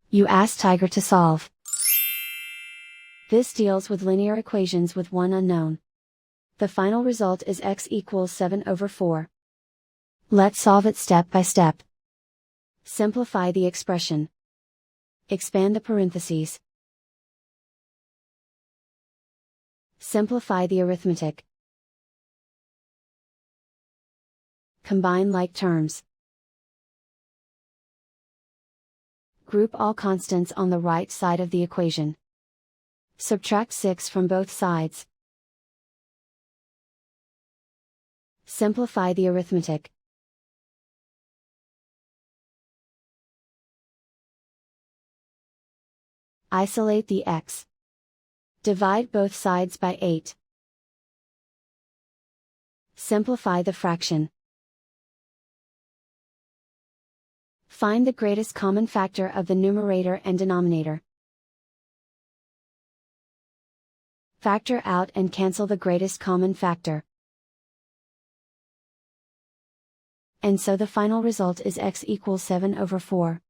You ask Tiger to solve. This deals with linear equations with one unknown. The final result is x equals 7/4. Let's solve it step by step. Simplify the expression. Expand the parentheses. Simplify the arithmetic. Combine like terms. Group all constants on the right side of the equation. Subtract 6 from both sides. Simplify the arithmetic. Isolate the x. Divide both sides by 8. Simplify the fraction. Find the greatest common factor of the numerator and denominator. Factor out and cancel the greatest common factor. And so the final result is x equals 7/4.